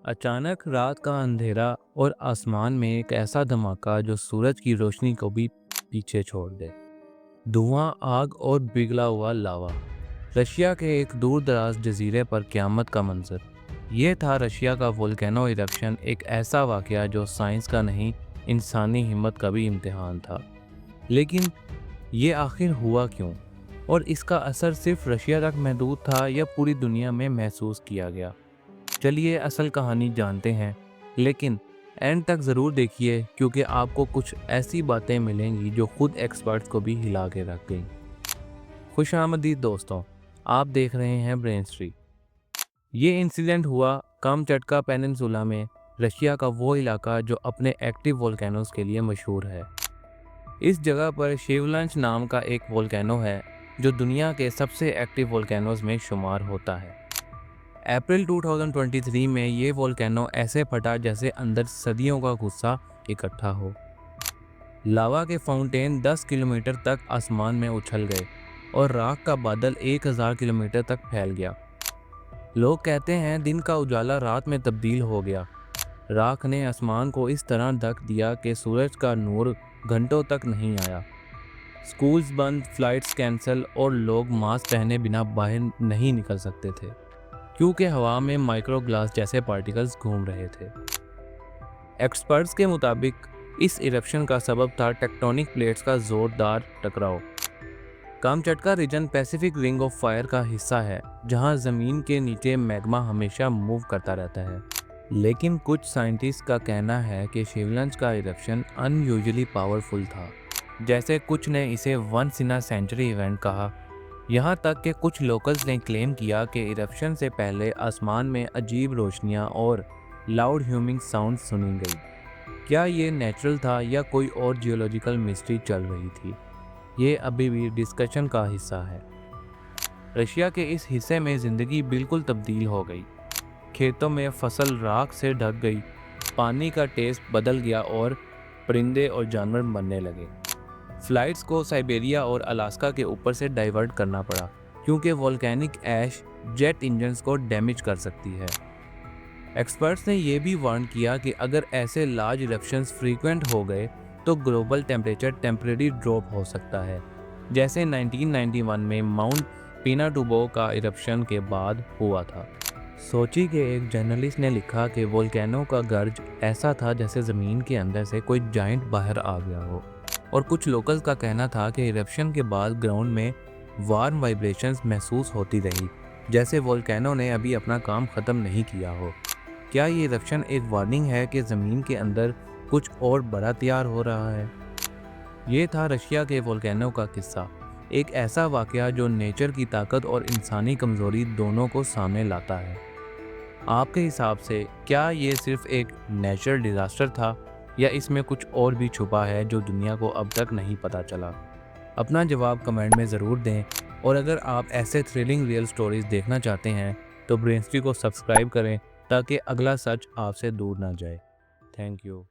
अचानक रात का अंधेरा और आसमान में एक ऐसा धमाका जो सूरज की रोशनी को भी पीछे छोड़ दे। धुआं, आग और पिघला हुआ लावा। रशिया के एक दूर दराज जजीरे पर क़यामत का मंजर। ये था रशिया का वोल्केनो इरप्शन, एक ऐसा वाक़या जो साइंस का नहीं, इंसानी हिम्मत का भी इम्तिहान था। लेकिन ये आखिर हुआ क्यों? और इसका असर सिर्फ रशिया तक महदूद था या पूरी दुनिया में महसूस किया गया? चलिए असल कहानी जानते हैं, लेकिन एंड तक ज़रूर देखिए क्योंकि आपको कुछ ऐसी बातें मिलेंगी जो खुद एक्सपर्ट्स को भी हिला के रख गई। खुशामदीद दोस्तों, आप देख रहे हैं ब्रेन स्ट्री। ये इंसिडेंट हुआ कामचटका पेनिनसुला में, रशिया का वो इलाका जो अपने एक्टिव वोल्केनोज के लिए मशहूर है। इस जगह पर शिवलंच नाम का एक वोल्केनो है जो दुनिया के सबसे एक्टिव वोल्केनोज में शुमार होता है। अप्रैल 2023 में ये वोल्केनो ऐसे फटा जैसे अंदर सदियों का गुस्सा इकट्ठा हो। लावा के फाउंटेन 10 किलोमीटर तक आसमान में उछल गए और राख का बादल 1000 किलोमीटर तक फैल गया। लोग कहते हैं दिन का उजाला रात में तब्दील हो गया। राख ने आसमान को इस तरह ढक दिया कि सूरज का नूर घंटों तक नहीं आया। स्कूल्स बंद, फ्लाइट्स कैंसिल और लोग मास्क पहने बिना बाहर नहीं निकल सकते थे क्योंकि हवा में माइक्रो ग्लास जैसे पार्टिकल्स घूम रहे थे। एक्सपर्ट्स के मुताबिक इस इरप्शन का सबब था टेक्टोनिक प्लेट्स का जोरदार टकराव। Kamchatka region Pacific ring of fire का हिस्सा है जहां ज़मीन के नीचे मैग्मा हमेशा मूव करता रहता है। लेकिन कुछ साइंटिस्ट का कहना है कि शिवलंच का इरप्शन अनयूजुअली पावरफुल था, जैसे कुछ ने इसे once in a century event कहा। यहाँ तक कि कुछ लोकल्स ने क्लेम किया कि इरप्शन से पहले आसमान में अजीब रोशनियाँ और लाउड ह्यूमिंग साउंड सुनी गई। क्या ये नेचुरल था या कोई और जियोलॉजिकल मिस्ट्री चल रही थी? ये अभी भी डिस्कशन का हिस्सा है। रशिया के इस हिस्से में ज़िंदगी बिल्कुल तब्दील हो गई। खेतों में फसल राख से ढक गई, पानी का टेस्ट बदल गया और परिंदे और जानवर मरने लगे। फ्लाइट्स को साइबेरिया और अलास्का के ऊपर से डाइवर्ट करना पड़ा क्योंकि वोल्केनिक ऐश जेट इंजन्स को डैमेज कर सकती है। एक्सपर्ट्स ने यह भी वार्न किया कि अगर ऐसे लार्ज इरप्शंस फ्रीक्वेंट हो गए तो ग्लोबल टेम्परेचर टेम्परेरी ड्रॉप हो सकता है, जैसे 1991 में माउंट पिनाटुबो का इरप्शन के बाद हुआ था। सोची के एक जर्नलिस्ट ने लिखा कि वोल्केनो का गर्ज ऐसा था जैसे ज़मीन के अंदर से कोई जाइंट बाहर आ गया हो। और कुछ लोकल्स का कहना था कि इरप्शन के बाद ग्राउंड में वार्म वाइब्रेशंस महसूस होती रही, जैसे वोल्केनो ने अभी अपना काम ख़त्म नहीं किया हो। क्या ये इरप्शन एक वार्निंग है कि ज़मीन के अंदर कुछ और बड़ा तैयार हो रहा है? ये था रशिया के वोल्केनो का किस्सा, एक ऐसा वाक़या जो नेचर की ताकत और इंसानी कमज़ोरी दोनों को सामने लाता है। आपके हिसाब से क्या ये सिर्फ एक नेचुरल डिज़ास्टर था या इसमें कुछ और भी छुपा है जो दुनिया को अब तक नहीं पता चला? अपना जवाब कमेंट में ज़रूर दें, और अगर आप ऐसे थ्रिलिंग रियल स्टोरीज़ देखना चाहते हैं तो ब्रेनस्ट्री को सब्सक्राइब करें ताकि अगला सच आपसे दूर ना जाए। Thank you.